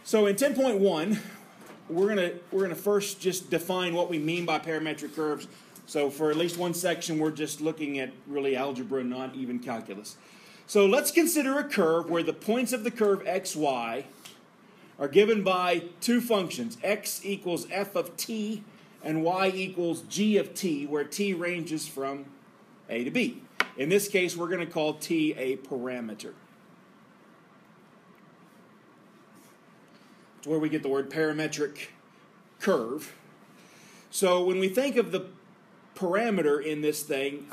So in 10.1, we're gonna first just define what we mean by parametric curves. So for at least one section, we're just looking at really algebra, not even calculus. So let's consider a curve where the points of the curve xy are given by two functions, x equals f of t and y equals g of t, where t ranges from a to b. In this case, we're going to call t a parameter. It's where we get the word parametric curve. So when we think of the parameter in this thing,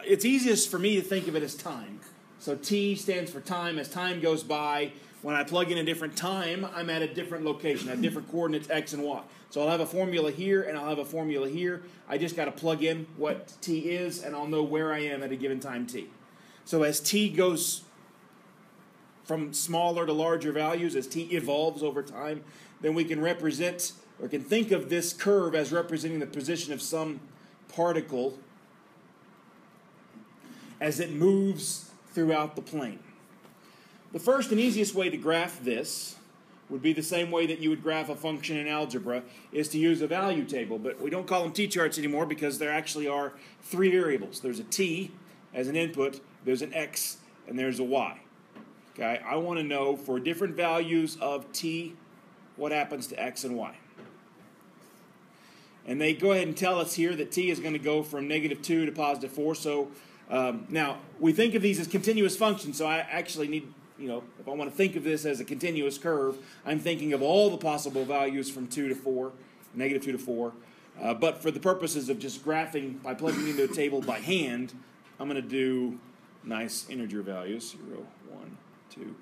it's easiest for me to think of it as time. So t stands for time. As time goes by, when I plug in a different time, I'm at a different location, at different coordinates x and y. So I'll have a formula here and I'll have a formula here. I just got to plug in what t is and I'll know where I am at a given time t. So as t goes from smaller to larger values, as t evolves over time, then we can represent or can think of this curve as representing the position of some particle as it moves throughout the plane. The first and easiest way to graph this would be the same way that you would graph a function in algebra, is to use a value table. But we don't call them t-charts anymore because there actually are three variables. There's a t as an input, there's an x, and there's a y. Okay, I want to know for different values of t, what happens to x and y. And they go ahead and tell us here that t is going to go from -2 to +4. So now, we think of these as continuous functions, so I actually need, if I want to think of this as a continuous curve, I'm thinking of all the possible values from 2 to 4, -2 to 4. But for the purposes of just graphing by plugging into a table by hand, I'm going to do nice integer values, 0, 1, 2,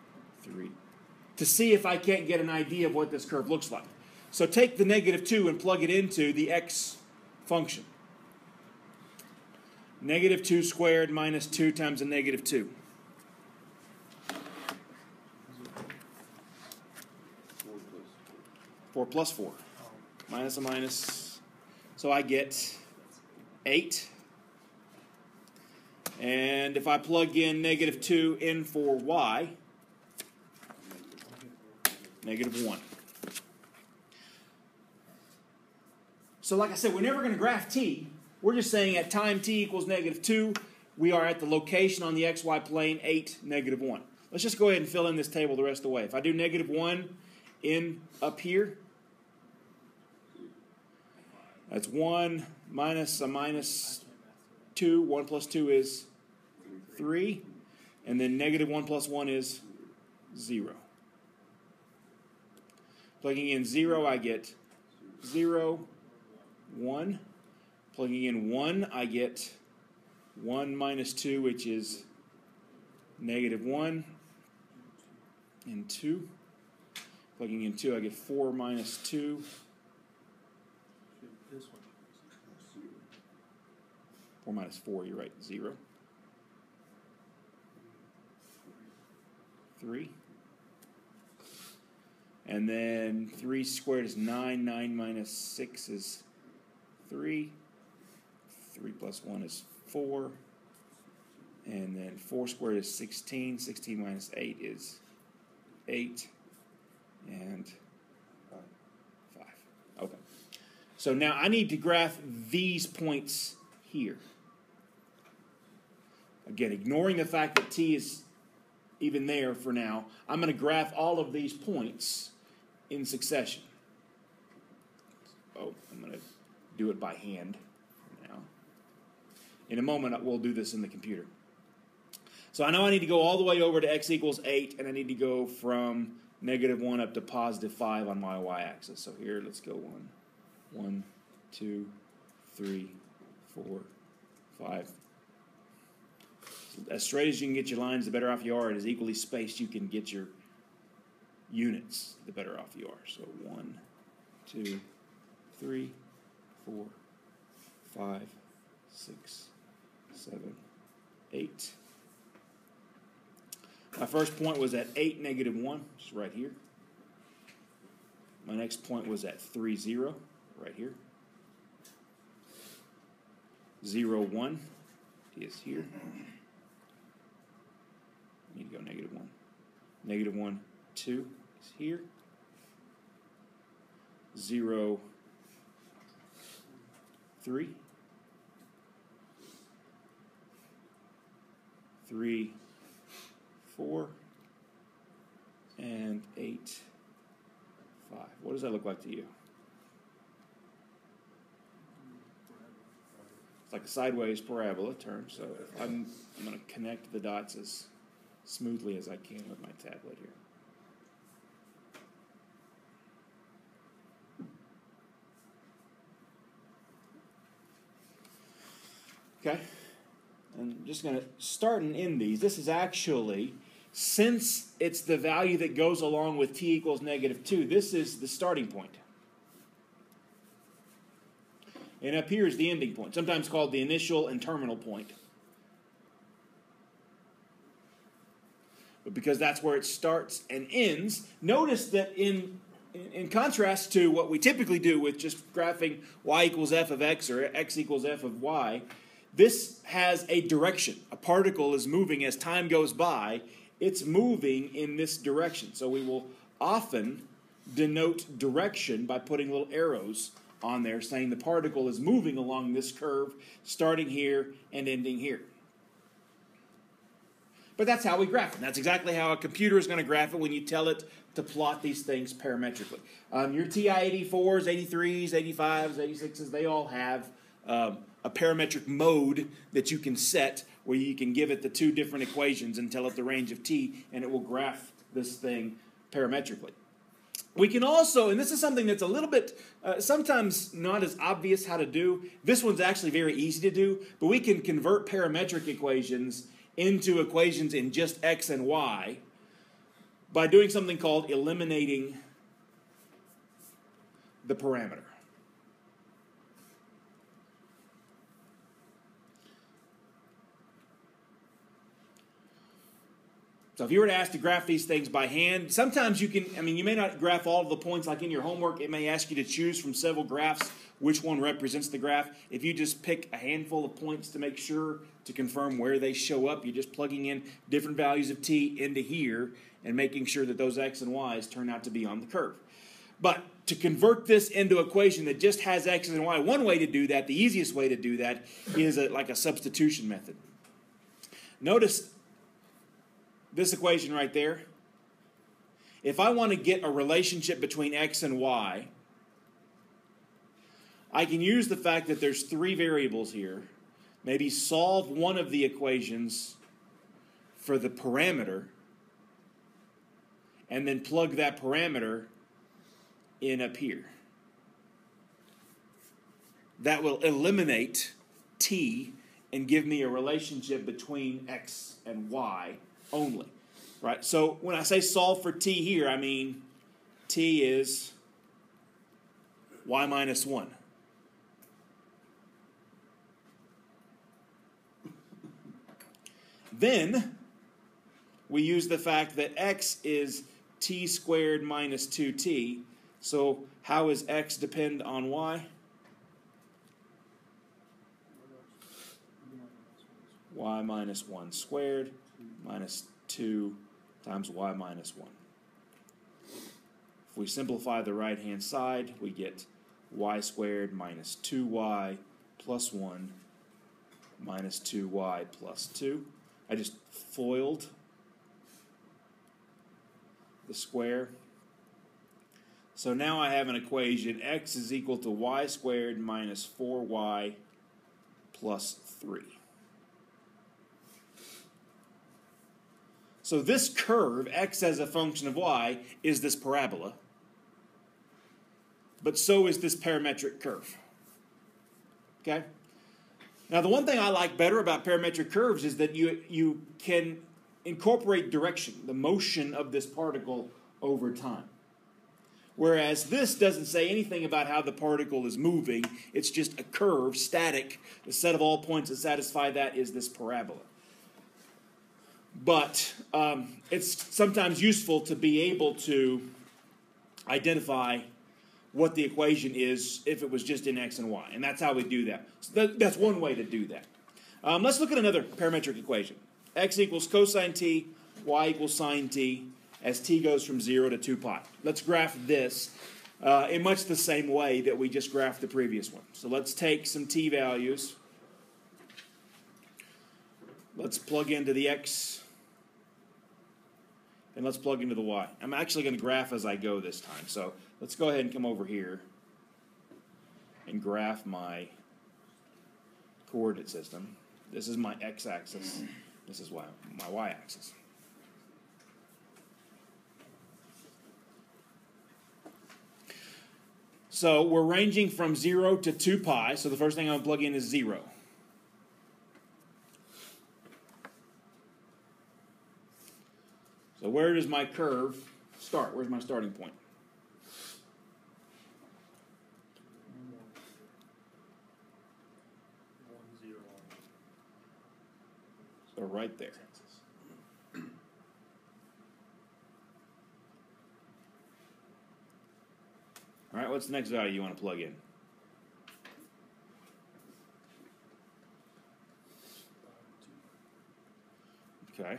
3, to see if I can't get an idea of what this curve looks like. So take the -2 and plug it into the x function. -2 squared minus 2 times a -2. 4 plus 4. Minus a minus. So I get 8. And if I plug in -2 in for y, -1. So like I said, we're never going to graph t. We're just saying at time t equals -2, we are at the location on the xy plane 8, -1. Let's just go ahead and fill in this table the rest of the way. If I do -1 in up here, that's 1 minus a minus 2. 1 plus 2 is 3. And then -1 plus 1 is 0. Plugging in 0, I get 0, 1. Plugging in 1, I get 1 minus 2, which is -1, and 2. Plugging in 2, I get 4 minus 2. 4 minus 4, you're right, 0. 3. And then 3 squared is 9. 9 minus 6 is 3. 3 plus 1 is 4. And then 4 squared is 16. 16 minus 8 is 8. And 5. Okay. So now I need to graph these points here. Again, ignoring the fact that t is even there for now, I'm going to graph all of these points in succession. Oh, I'm going to do it by hand now. In a moment, we'll do this in the computer. So I know I need to go all the way over to x equals 8, and I need to go from -1 up to +5 on my y-axis. So here, let's go 1, 2, 3, 4, 5. As straight as you can get your lines, the better off you are. As equally spaced you can get your units, the better off you are. So 1, 2, 3, 4, 5, 6, 7, 8. My first point was at 8, -1, which is right here. My next point was at 3, 0, right here. 0, 1 is here. I need to go -1. -1, 2 is here. 0, 3, 3, 4, and 8, 5. What does that look like to you? It's like a sideways parabola term, so I'm going to connect the dots as smoothly as I can with my tablet here. Okay, and I'm just going to start and end these. This is actually, since it's the value that goes along with t equals -2, this is the starting point. And up here is the ending point, sometimes called the initial and terminal point. But because that's where it starts and ends, notice that in contrast to what we typically do with just graphing y equals f of x or x equals f of y, this has a direction. A particle is moving as time goes by. It's moving in this direction. So we will often denote direction by putting little arrows on there saying the particle is moving along this curve, starting here and ending here. But that's how we graph it. That's exactly how a computer is going to graph it when you tell it to plot these things parametrically. Your TI-84s, 83s, 85s, 86s, they all have a parametric mode that you can set where you can give it the two different equations and tell it the range of t, and it will graph this thing parametrically. We can also, and this is something that's a little bit, sometimes not as obvious how to do. This one's actually very easy to do, but we can convert parametric equations into equations in just x and y by doing something called eliminating the parameter. So if you were to ask to graph these things by hand, sometimes you can, you may not graph all of the points like in your homework. It may ask you to choose from several graphs which one represents the graph. If you just pick a handful of points to make sure, to confirm where they show up, you're just plugging in different values of t into here and making sure that those x and y's turn out to be on the curve. But to convert this into an equation that just has x and y, one way to do that, the easiest way to do that, is like a substitution method. Notice this equation right there. If I want to get a relationship between x and y, I can use the fact that there's three variables here, maybe solve one of the equations for the parameter, and then plug that parameter in up here. That will eliminate t and give me a relationship between x and y only, right? So when I say solve for t here, I mean t is y minus 1. Then we use the fact that x is t squared minus 2t. So how does x depend on y? Y minus 1 squared minus 2 times y minus 1. If we simplify the right-hand side, we get y squared minus 2y plus 1 minus 2y plus 2. I just FOILed the square. So now I have an equation, x is equal to y squared minus 4y plus 3. So this curve, x as a function of y, is this parabola. But so is this parametric curve. Okay? Now, the one thing I like better about parametric curves is that you can incorporate direction, the motion of this particle over time. Whereas this doesn't say anything about how the particle is moving. It's just a curve, static. The set of all points that satisfy that is this parabola. But it's sometimes useful to be able to identify what the equation is if it was just in x and y. And that's how we do that. So that's one way to do that. Let's look at another parametric equation. X equals cosine t, y equals sine t, as t goes from 0 to 2 pi. Let's graph this. in much the same way that we just graphed the previous one. So let's take some t values. Let's plug into the x, and let's plug into the y. I'm actually going to graph as I go this time. So let's go ahead and come over here and graph my coordinate system. This is my x-axis. This is my y-axis. So we're ranging from 0 to 2 pi. So the first thing I'm going to plug in is 0. So where does my curve start? Where's my starting point? So right there. All right, what's the next value you want to plug in? Okay.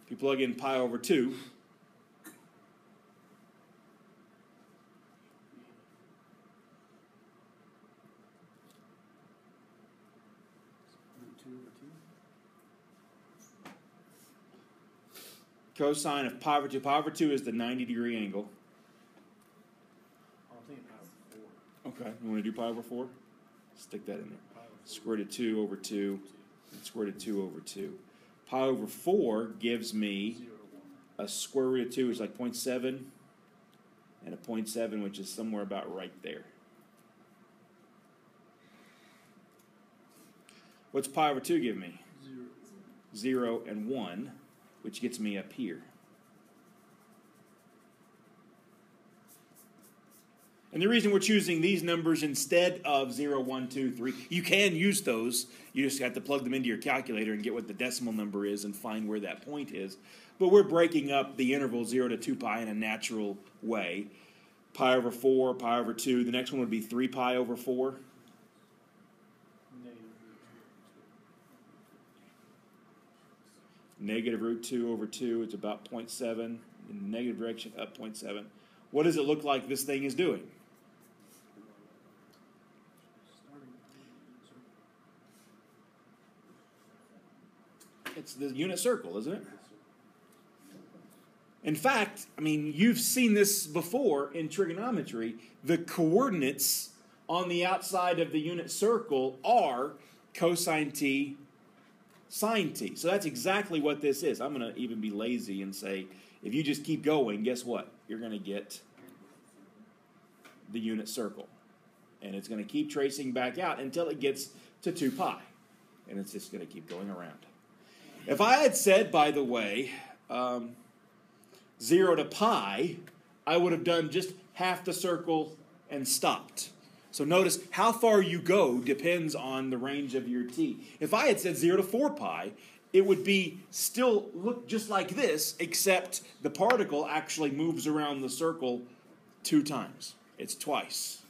If you plug in pi over 2, cosine of pi over 2 is the 90-degree angle. I'm thinking pi over 4. Okay, you want to do pi over 4? Stick that in there. Square root of 2 over 2, and square root of 2 over 2. Pi over 4 gives me a square root of 2, which is like 0.7, and a 0.7, which is somewhere about right there. What's pi over 2 give me? 0 and 1, which gets me up here. And the reason we're choosing these numbers instead of 0, 1, 2, 3, you can use those. You just have to plug them into your calculator and get what the decimal number is and find where that point is. But we're breaking up the interval 0 to 2 pi in a natural way. Pi over 4, pi over 2. The next one would be 3 pi over 4. Negative root 2 over 2, it's about 0.7. In the negative direction, up 0.7. What does it look like this thing is doing? It's the unit circle, isn't it? In fact, I mean, you've seen this before in trigonometry. The coordinates on the outside of the unit circle are cosine t, sine t. So that's exactly what this is. I'm going to even be lazy and say, if you just keep going, guess what? You're going to get the unit circle. And it's going to keep tracing back out until it gets to 2 pi. And it's just going to keep going around. If I had said, by the way, 0 to pi, I would have done just half the circle and stopped. So notice how far you go depends on the range of your t. If I had said 0 to 4 pi, it would be still look just like this, except the particle actually moves around the circle 2 times. It's twice.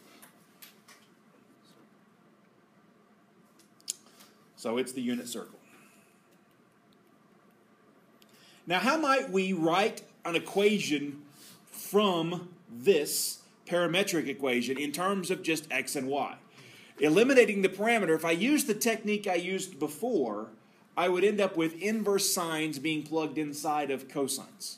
So it's the unit circle. Now, how might we write an equation from this parametric equation in terms of just x and y? Eliminating the parameter, if I use the technique I used before, I would end up with inverse sines being plugged inside of cosines,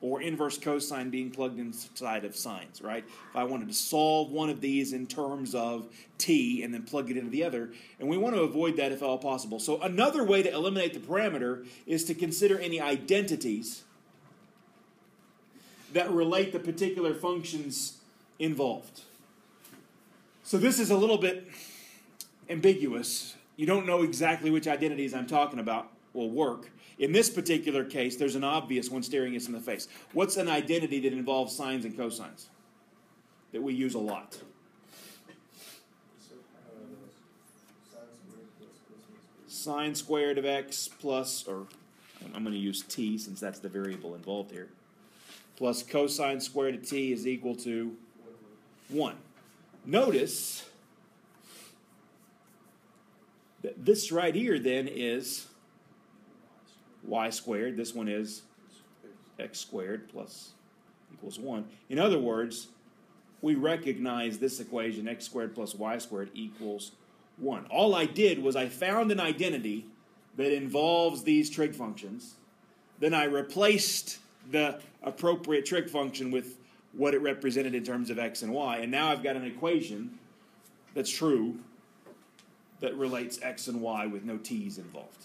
or inverse cosine being plugged inside of sines, right? If I wanted to solve one of these in terms of t and then plug it into the other, and we want to avoid that if at all possible. So another way to eliminate the parameter is to consider any identities that relate the particular functions involved. So this is a little bit ambiguous. You don't know exactly which identities I'm talking about will work. In this particular case, there's an obvious one staring us in the face. What's an identity that involves sines and cosines that we use a lot? Sine squared of x plus, or I'm going to use t since that's the variable involved here, plus cosine squared of t is equal to 1. Notice that this right here then is y squared. This one is x squared plus equals 1. In other words, we recognize this equation, x squared plus y squared equals 1. All I did was I found an identity that involves these trig functions. Then I replaced the appropriate trig function with what it represented in terms of x and y. And now I've got an equation that's true that relates x and y with no t's involved.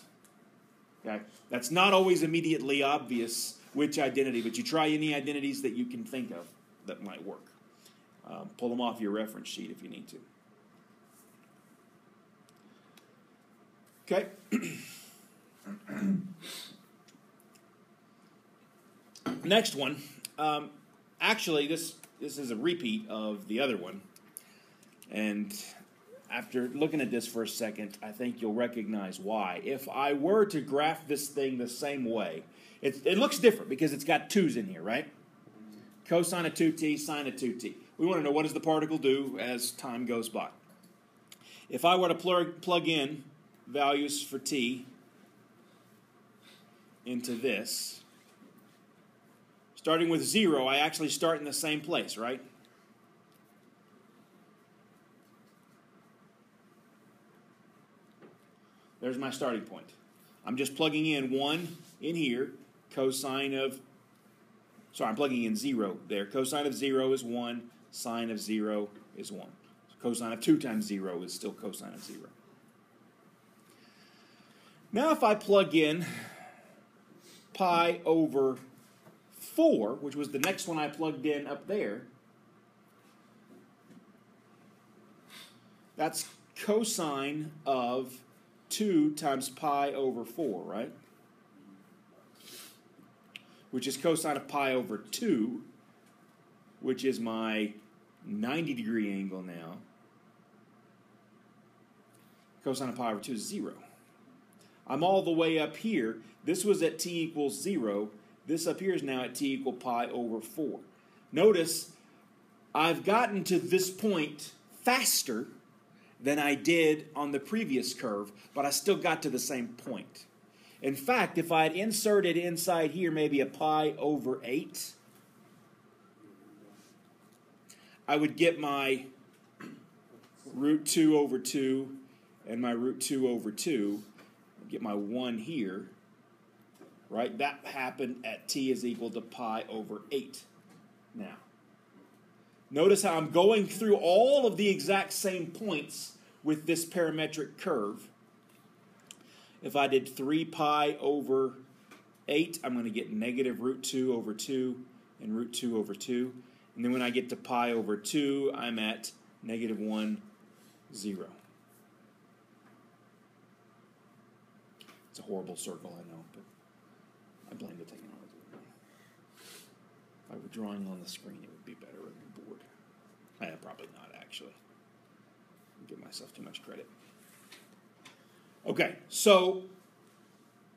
Okay? That's not always immediately obvious which identity, but you try any identities that you can think of that might work. Pull them off your reference sheet if you need to. Okay. Next one. Actually, this is a repeat of the other one. And after looking at this for a second, I think you'll recognize why. If I were to graph this thing the same way, it looks different because it's got 2's in here, right? Cosine of 2t, sine of 2t. We want to know what does the particle do as time goes by. If I were to plug in values for t into this, starting with 0, I actually start in the same place, right? There's my starting point. I'm just plugging in 1 in here, cosine of, I'm plugging in 0 there. Cosine of 0 is 1, sine of 0 is 1. So cosine of 2 times 0 is still cosine of 0. Now if I plug in pi over 4, which was the next one I plugged in up there, that's cosine of 2 times pi over 4, right? Which is cosine of pi over 2, which is my 90-degree angle now. Cosine of pi over 2 is 0. I'm all the way up here. This was at t equals 0. This up here is now at t equal pi over 4. Notice I've gotten to this point faster than I did on the previous curve, but I still got to the same point. In fact, if I had inserted inside here maybe a pi over 8, I would get my root 2 over 2 and my root 2 over 2. I'd get my 1 here. Right? That happened at t is equal to pi over 8 now. Notice how I'm going through all of the exact same points with this parametric curve. If I did 3 pi over 8, I'm going to get negative root 2 over 2 and root 2 over 2. And then when I get to pi over 2, I'm at negative 1, 0. It's a horrible circle, I know, but I blame the technology. If I were drawing on the screen, it would be better on the board. Probably not, actually. I'll give myself too much credit. Okay, so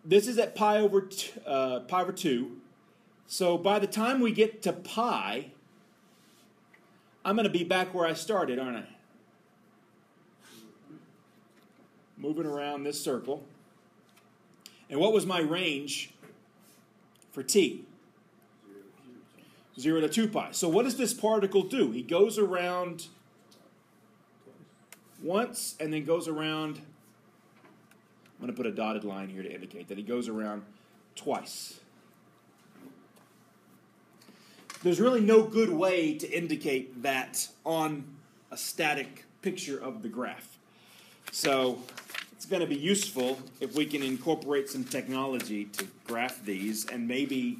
this is at pi over 2. So by the time we get to pi, I'm going to be back where I started, aren't I? Moving around this circle. And what was my range for t? 0 to 2 pi. So what does this particle do? He goes around once and then goes around. I'm going to put a dotted line here to indicate that he goes around twice. There's really no good way to indicate that on a static picture of the graph. So it's going to be useful if we can incorporate some technology to graph these and maybe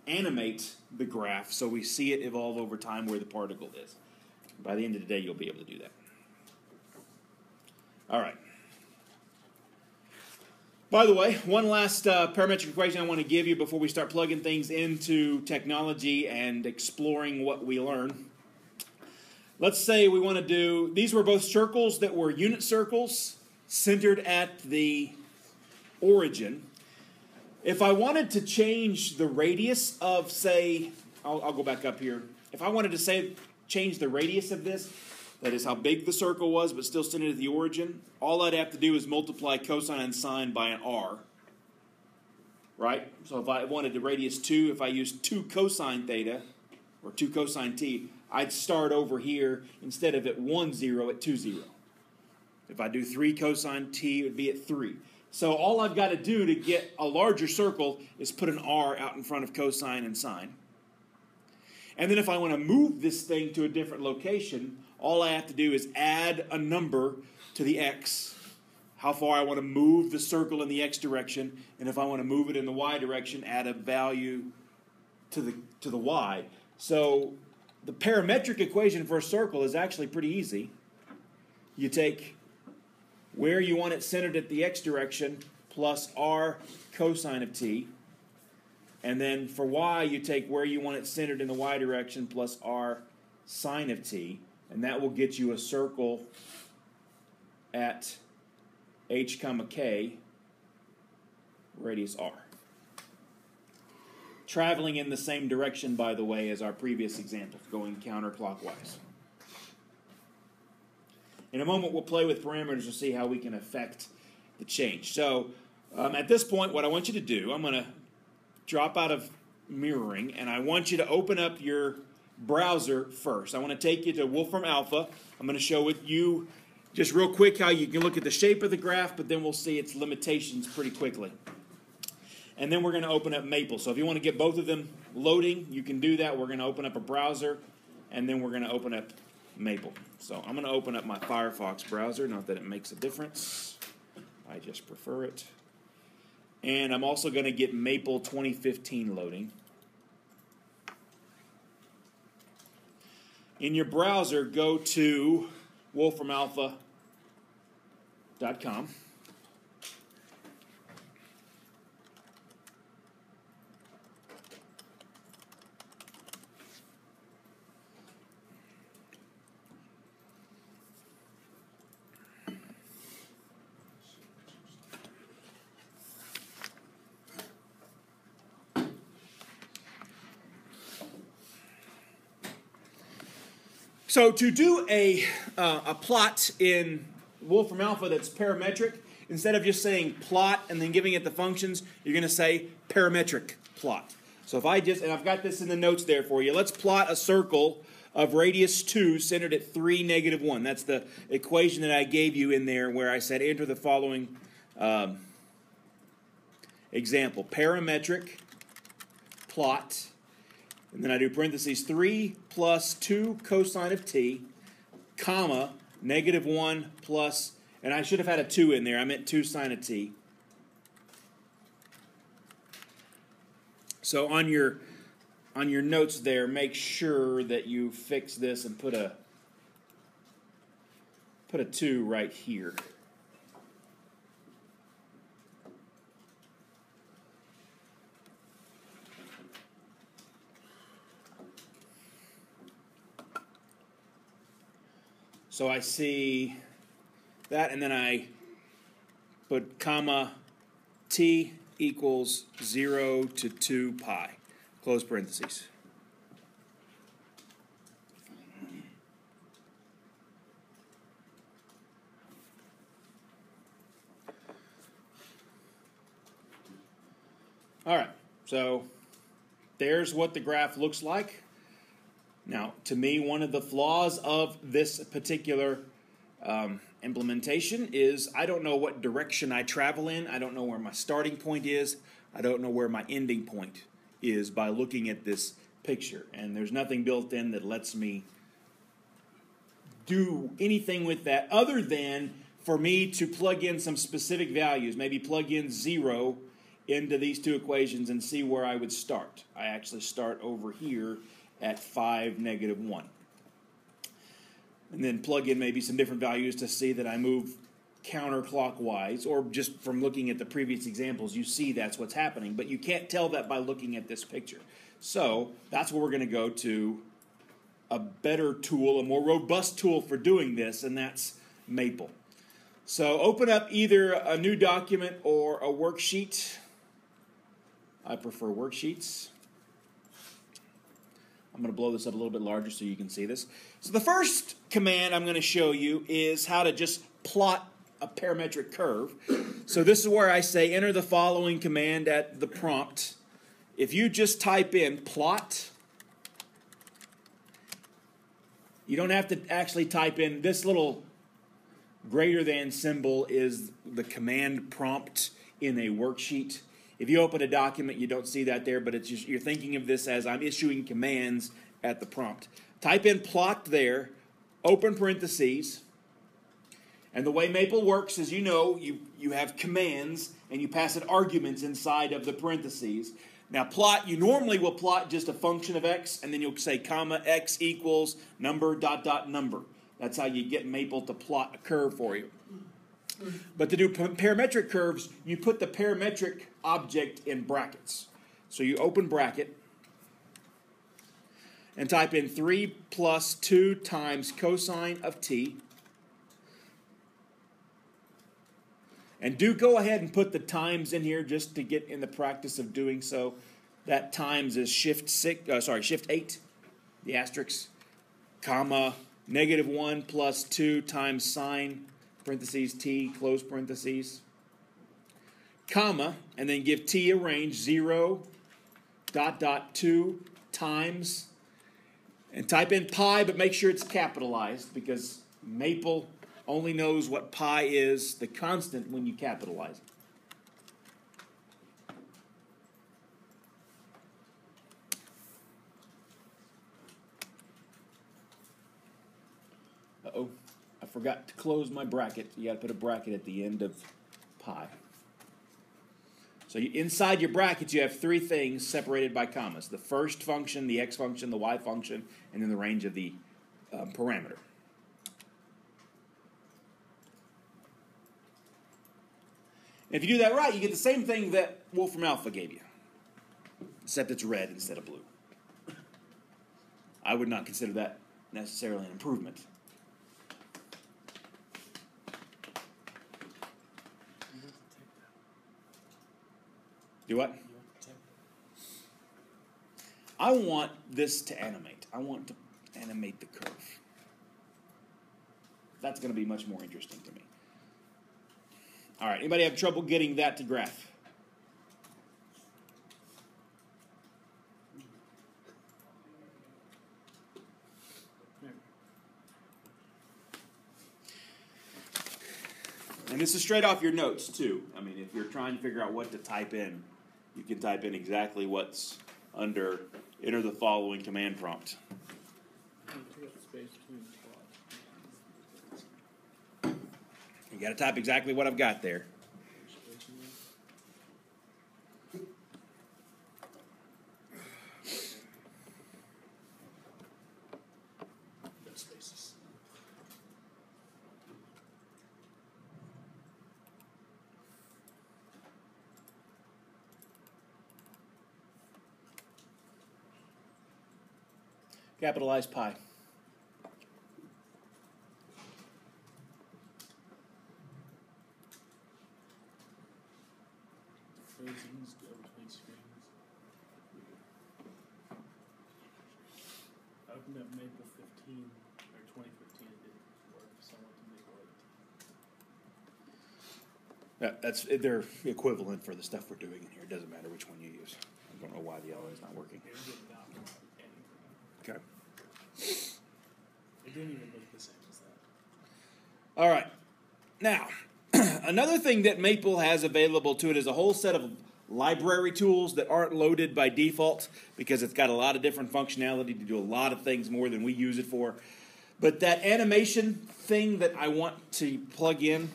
animate the graph so we see it evolve over time where the particle is. By the end of the day, you'll be able to do that. All right. By the way, one last parametric equation I want to give you before we start plugging things into technology and exploring what we learn. Let's say we want to do, these were both circles that were unit circles centered at the origin. If I wanted to change the radius of, say, I'll go back up here. If I wanted to change the radius of this, that is how big the circle was, but still centered at the origin, all I'd have to do is multiply cosine and sine by an r. Right? So if I wanted the radius 2, if I used 2 cosine theta, or 2 cosine t, I'd start over here instead of at 1, 0, at 2, 0. If I do 3 cosine t, it would be at 3. So all I've got to do to get a larger circle is put an r out in front of cosine and sine. And then if I want to move this thing to a different location, all I have to do is add a number to the x, how far I want to move the circle in the x direction, and if I want to move it in the y direction, add a value to the y. So the parametric equation for a circle is actually pretty easy. You take where you want it centered at the x direction plus r cosine of t, and then for y you take where you want it centered in the y direction plus r sine of t, and that will get you a circle at h comma k, radius r. Traveling in the same direction, by the way, as our previous example, going counterclockwise. In a moment, we'll play with parameters to see how we can affect the change. So at this point, what I want you to do, I'm going to drop out of mirroring, and I want you to open up your browser first. I want to take you to WolframAlpha. I'm going to show with you just real quick how you can look at the shape of the graph, but then we'll see its limitations pretty quickly. And then we're going to open up Maple. So if you want to get both of them loading, you can do that. We're going to open up a browser, and then we're going to open up Maple. So I'm going to open up my Firefox browser. Not that it makes a difference. I just prefer it. And I'm also going to get Maple 2015 loading. In your browser, go to WolframAlpha.com. So to do a plot in WolframAlpha that's parametric, instead of just saying plot and then giving it the functions, you're going to say parametric plot. So if I just, and I've got this in the notes there for you, let's plot a circle of radius 2 centered at 3, negative 1. That's the equation that I gave you in there where I said enter the following example. Parametric plot. And then I do parentheses 3 plus 2 cosine of t, comma, negative 1 plus, and I should have had a 2 in there. I meant 2 sine of t. So on your notes there, make sure that you fix this and put a 2 right here. So I see that, and then I put comma t equals 0 to 2 pi, close parentheses. All right, so there's what the graph looks like. Now, to me, one of the flaws of this particular implementation is I don't know what direction I travel in. I don't know where my starting point is. I don't know where my ending point is by looking at this picture. And there's nothing built in that lets me do anything with that other than for me to plug in some specific values, maybe plug in 0 into these two equations and see where I would start. I actually start over here at 5, negative 1. And then plug in maybe some different values to see that I move counterclockwise, or just from looking at the previous examples, you see that's what's happening. But you can't tell that by looking at this picture. So that's where we're going to go to a better tool, a more robust tool for doing this, and that's Maple. So open up either a new document or a worksheet. I prefer worksheets. I'm going to blow this up a little bit larger so you can see this. So the first command I'm going to show you is how to just plot a parametric curve. So this is where I say enter the following command at the prompt. If you just type in plot You don't have to actually type in this little greater than symbol is the command prompt in a worksheet. If you open a document, you don't see that there, but it's just, you're thinking of this as I'm issuing commands at the prompt. Type in plot there, open parentheses, and the way Maple works is, you know, you have commands and you pass it arguments inside of the parentheses. Now plot, you normally will plot just a function of x, and then you'll say comma x equals number dot dot number. That's how you get Maple to plot a curve for you. But to do parametric curves, you put the parametric object in brackets. So you open bracket and type in 3 plus 2 times cosine of t. And do go ahead and put the times in here just to get in the practice of doing so. That times is shift 8, the asterisk, comma, -1 plus 2 times sine, parentheses, t, close parentheses, comma, and then give t a range, 0, dot, dot, 2 times, and type in pi, but make sure it's capitalized, because Maple only knows what pi is, the constant, when you capitalize it. Uh-oh, I forgot to close my bracket. You got to put a bracket at the end of pi. So inside your brackets, you have 3 things separated by commas. The first function, the x function, the y function, and then the range of the parameter. And if you do that right, you get the same thing that WolframAlpha gave you, except it's red instead of blue. I would not consider that necessarily an improvement. Do what? I want this to animate. I want to animate the curve. That's going to be much more interesting to me. All right, anybody have trouble getting that to graph? And this is straight off your notes, too. I mean, if you're trying to figure out what to type in, you can type in exactly what's under enter the following command prompt. You got to type exactly what I've got there. Capitalize pi. I opened up Maple 15 or 2015. It didn't work, so I went to Maple 18. That's they're equivalent for the stuff we're doing in here. It doesn't matter which one you use. I don't know why the yellow is not working. Okay. It didn't even look the same as that. All right. Now, another thing that Maple has available to it is a whole set of library tools that aren't loaded by default because it's got a lot of different functionality to do a lot of things more than we use it for. But that animation thing that I want to plug in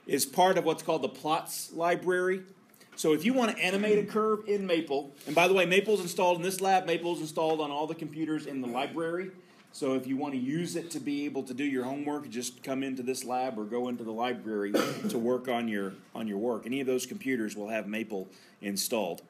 is part of what's called the plots library. So if you want to animate a curve in Maple, and by the way, Maple's installed in this lab, Maple's installed on all the computers in the library. So if you want to use it to be able to do your homework, just come into this lab or go into the library to work on your work. Any of those computers will have Maple installed.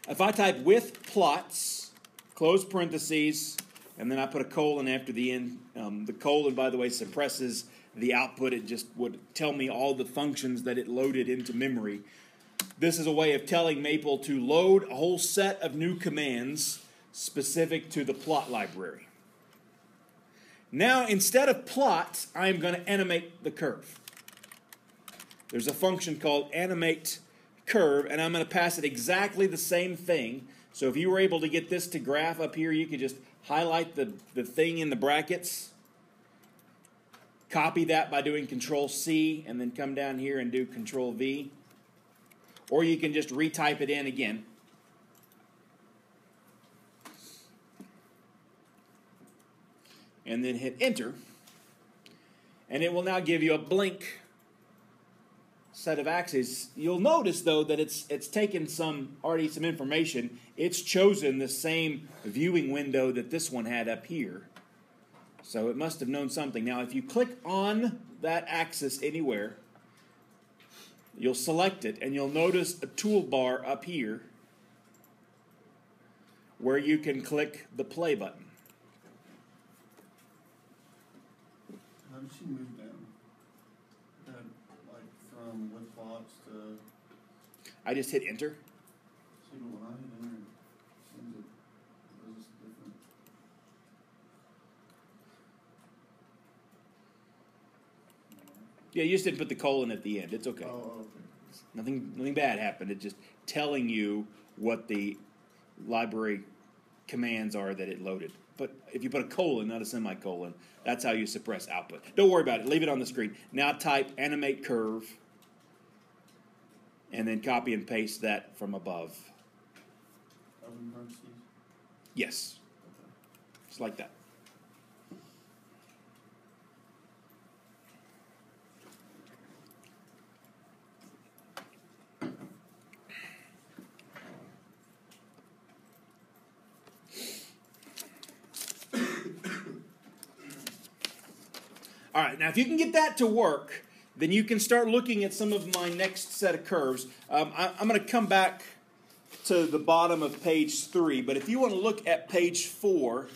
If I type with plots, close parentheses, and then I put a colon after the end, the colon, by the way, suppresses the output. It just would tell me all the functions that it loaded into memory. This is a way of telling Maple to load a whole set of new commands specific to the plot library. Now, instead of plot, I'm going to animate the curve. There's a function called Animate Curve, and I'm going to pass it exactly the same thing So if you were able to get this to graph up here, you could just highlight the thing in the brackets, copy that by doing Control-C, and then come down here and do Control-V. Or you can just retype it in again. And then hit Enter. And it will now give you a blank set of axes. You'll notice, though, that it's taken already some information. It's chosen the same viewing window that this one had up here. So it must have known something. Now, if you click on that axis anywhere, you'll select it, and you'll notice a toolbar up here where you can click the play button. How did she move down? Like from with plots to... I just hit Enter. See, but when I hit enter, it seems it was different. Yeah, you just didn't put the colon at the end. It's okay. Oh, okay. Nothing bad happened. It's just telling you what the library commands are that it loaded. But if you put a colon, not a semicolon, that's how you suppress output. Don't worry about it. Leave it on the screen. Now type Animate Curve, and then copy and paste that from above. Open parentheses? Yes. Okay. Just like that. All right, now if you can get that to work, then you can start looking at some of my next set of curves. I'm going to come back to the bottom of page 3, but if you want to look at page 4,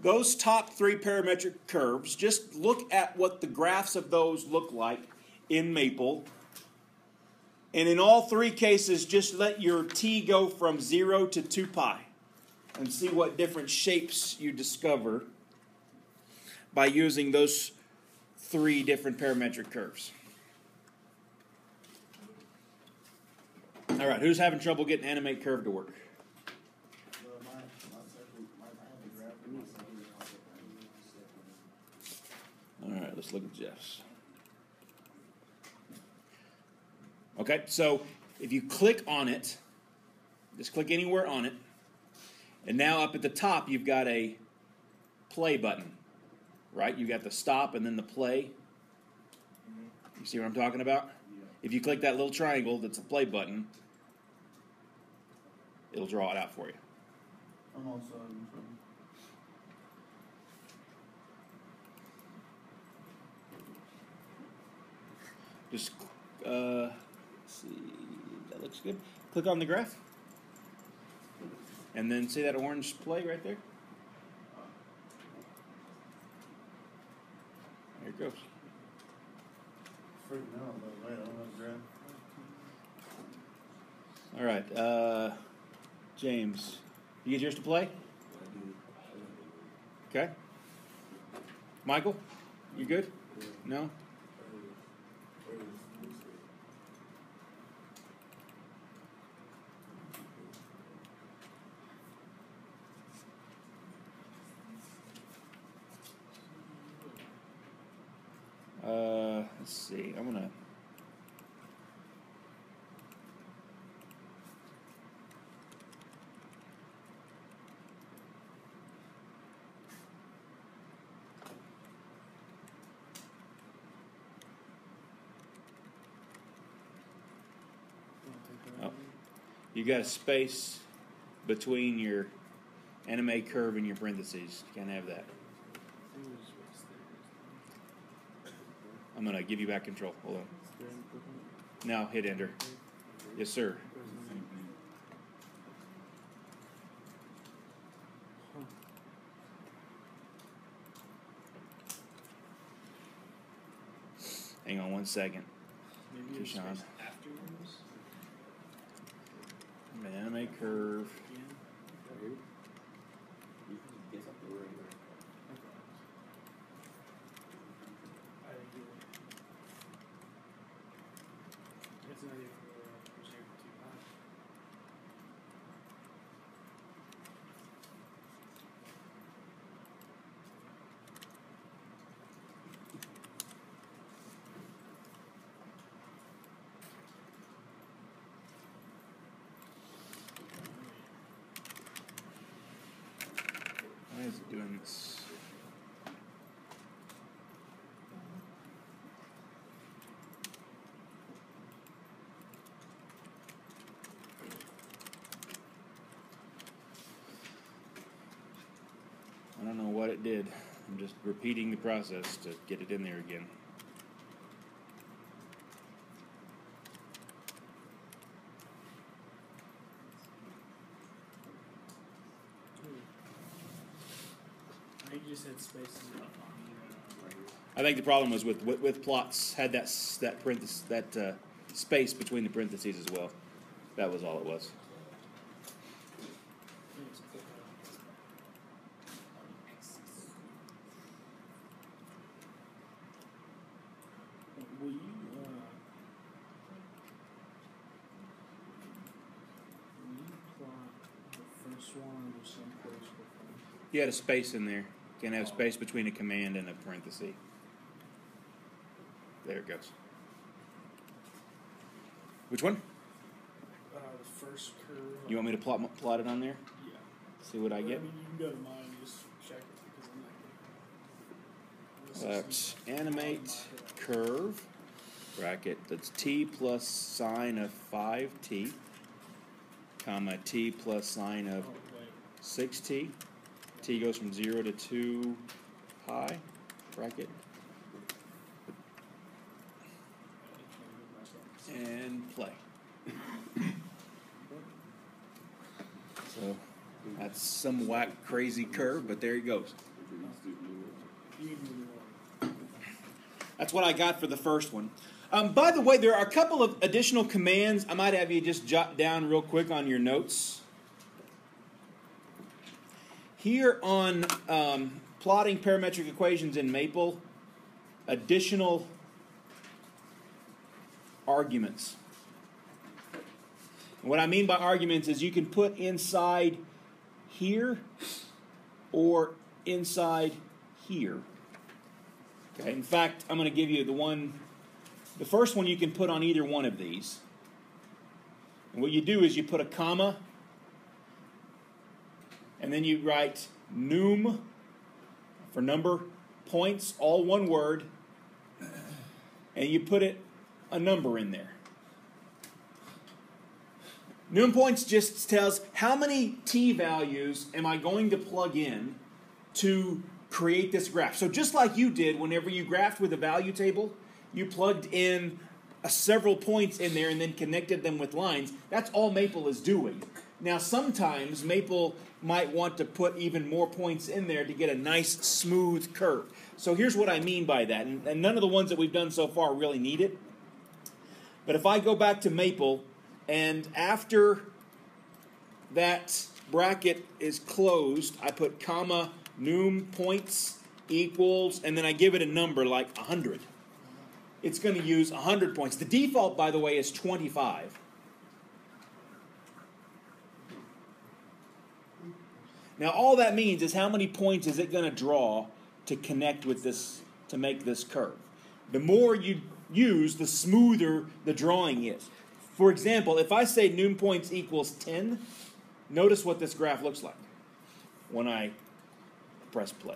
those top 3 parametric curves, just look at what the graphs of those look like in Maple. And in all 3 cases, just let your t go from 0 to 2 pi and see what different shapes you discover by using those 3 different parametric curves. All right, who's having trouble getting Animate Curve to work? All right, let's look at Jeff's. Okay, so if you click on it, just click anywhere on it, and now up at the top you've got a play button. Right? You've got the stop and then the play. You see what I'm talking about? Yeah. If you click that little triangle that's the play button, it'll draw it out for you. I'm also having trouble. Just, let's see, that looks good. Click on the graph. And then see that orange play right there? There it goes. Freaking out, but wait, I don't have graph. All right, James, you get yours to play? Okay. Michael, you good? No? Let's see. I'm gonna. Oh, you got a space between your Animate Curve and your parentheses. You can't have that. I'm going to give you back control. Hold on. Now hit Enter. Yes, sir. Hang on 1 second. Maybe Keyshawn. afterwards. Animate Curve. doing this. I don't know what it did. I'm just repeating the process to get it in there again. I think you just had spaces up on I think the problem was with plots had that space between the parentheses as well. That was all it was. Will you plot the first one or someplace before? You had a space in there. You can have space between a command and a parenthesis. There it goes. Which one? The first curve. You want me to plot it on there? Yeah. See what I get? I mean, you can go to mine and just check it because I'm not going to. Animate curve, bracket, that's t plus sine of 5t, comma, t plus sine of 6t. T goes from 0 to 2 pi, bracket. And play. So that's some whack crazy curve, but there he goes. That's what I got for the first one. By the way, there are a couple of additional commands I might have you just jot down real quick on your notes. Here on plotting parametric equations in Maple, additional arguments. And what I mean by arguments is you can put inside here or inside here. Okay. In fact, I'm going to give you the first one you can put on either one of these. And what you do is you put a comma, and then you write num for number, points, all one word, and you put a number in there. Num points just tells how many t values am I going to plug in to create this graph. So just like you did whenever you graphed with a value table, you plugged in several points in there and then connected them with lines. That's all Maple is doing. Now sometimes Maple might want to put even more points in there to get a nice smooth curve. So here's what I mean by that. And none of the ones that we've done so far really need it. But if I go back to Maple, and after that bracket is closed, I put comma, num points equals, and then I give it a number like 100. It's going to use 100 points. The default, by the way, is 25. Now, all that means is how many points is it going to draw to connect with this, to make this curve. The more you use, the smoother the drawing is. For example, if I say num points equals 10, notice what this graph looks like when I press play.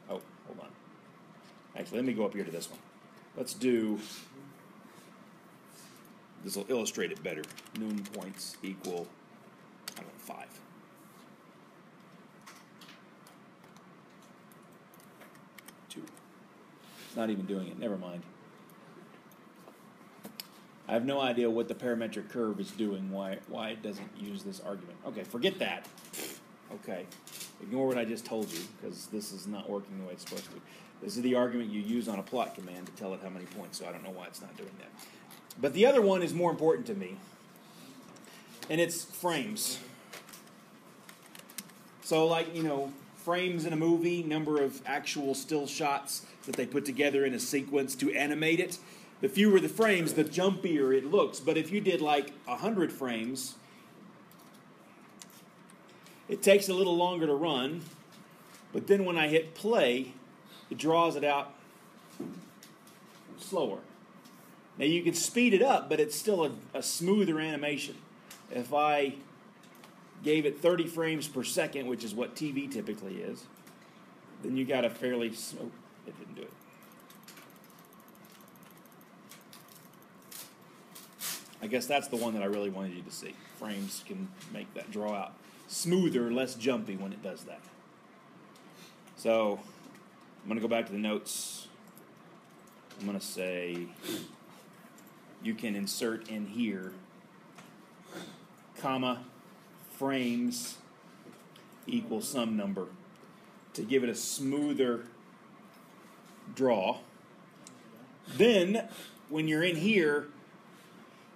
Oh, hold on. Actually, let me go up here to this one. Let's do, this will illustrate it better. Num points equal, I don't know, 5. It's not even doing it. Never mind. I have no idea what the parametric curve is doing, why it doesn't use this argument. Okay, forget that. Okay. Ignore what I just told you, because this is not working the way it's supposed to. This is the argument you use on a plot command to tell it how many points, so I don't know why it's not doing that. But the other one is more important to me, and it's frames. So like, frames in a movie, number of actual still shots that they put together in a sequence to animate it. The fewer the frames, the jumpier it looks. But if you did like 100 frames, it takes a little longer to run. But then when I hit play, it draws it out slower. Now you can speed it up, but it's still a smoother animation. If I gave it 30 frames per second, which is what TV typically is, then you got a fairly... Oh, it didn't do it. I guess that's the one that I really wanted you to see. Frames can make that draw out smoother, less jumpy when it does that. So I'm going to go back to the notes. I'm going to say you can insert in here, comma, frames equals some number to give it a smoother draw. Then when you're in here,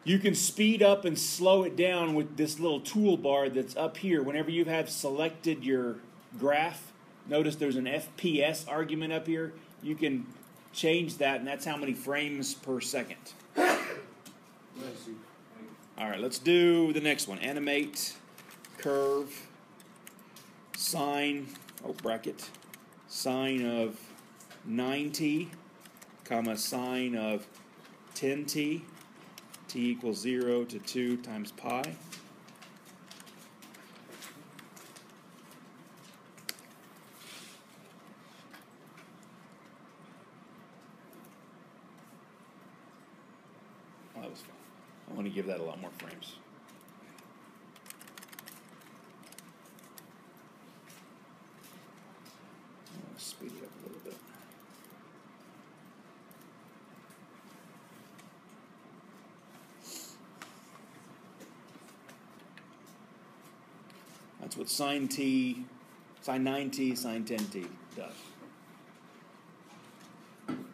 you can speed up and slow it down with this little toolbar that's up here. Whenever you have selected your graph, notice there's an FPS argument up here. You can change that, and that's how many frames per second. All right, let's do the next one. Animate curve, sine, bracket, sine of 9t, comma, sine of 10t. T equals 0 to 2 times pi. Oh, that was fun. I want to give that a lot more frames. Let's speed it up a little bit. That's what sine 9t, sine 10t does. I'm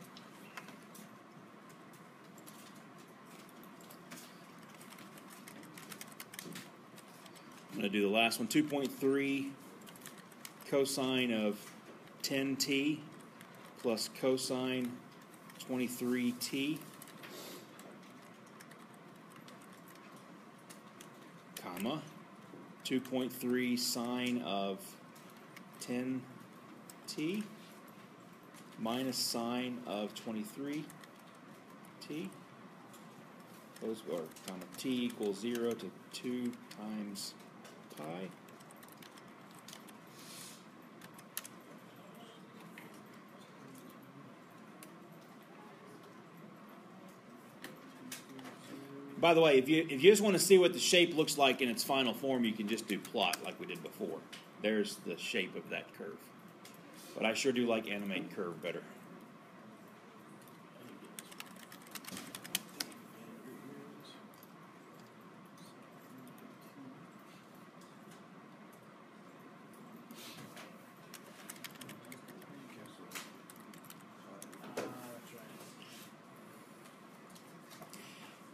going to do the last one, 2.3 cosine of 10t plus cosine 23t, comma, 2.3 sine of 10t minus sine of 23t. Those are comma t equals 0 to 2 times pi. By the way, if you just want to see what the shape looks like in its final form, you can just do plot like we did before. There's the shape of that curve. But I sure do like Animate Curve better.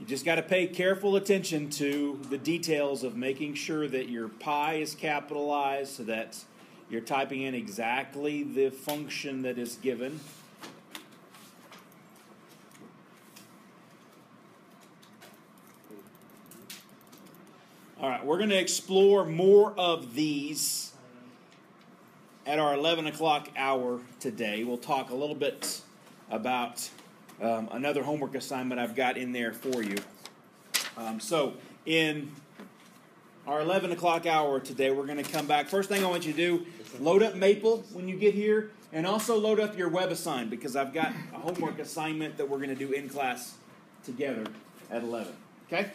You just got to pay careful attention to the details of making sure that your pi is capitalized so that you're typing in exactly the function that is given. All right, we're going to explore more of these at our 11 o'clock hour today. We'll talk a little bit about another homework assignment I've got in there for you. So in our 11 o'clock hour today, we're going to come back. First thing I want you to do, load up Maple when you get here, and also load up your web assign, because I've got a homework assignment that we're going to do in class together at 11. Okay?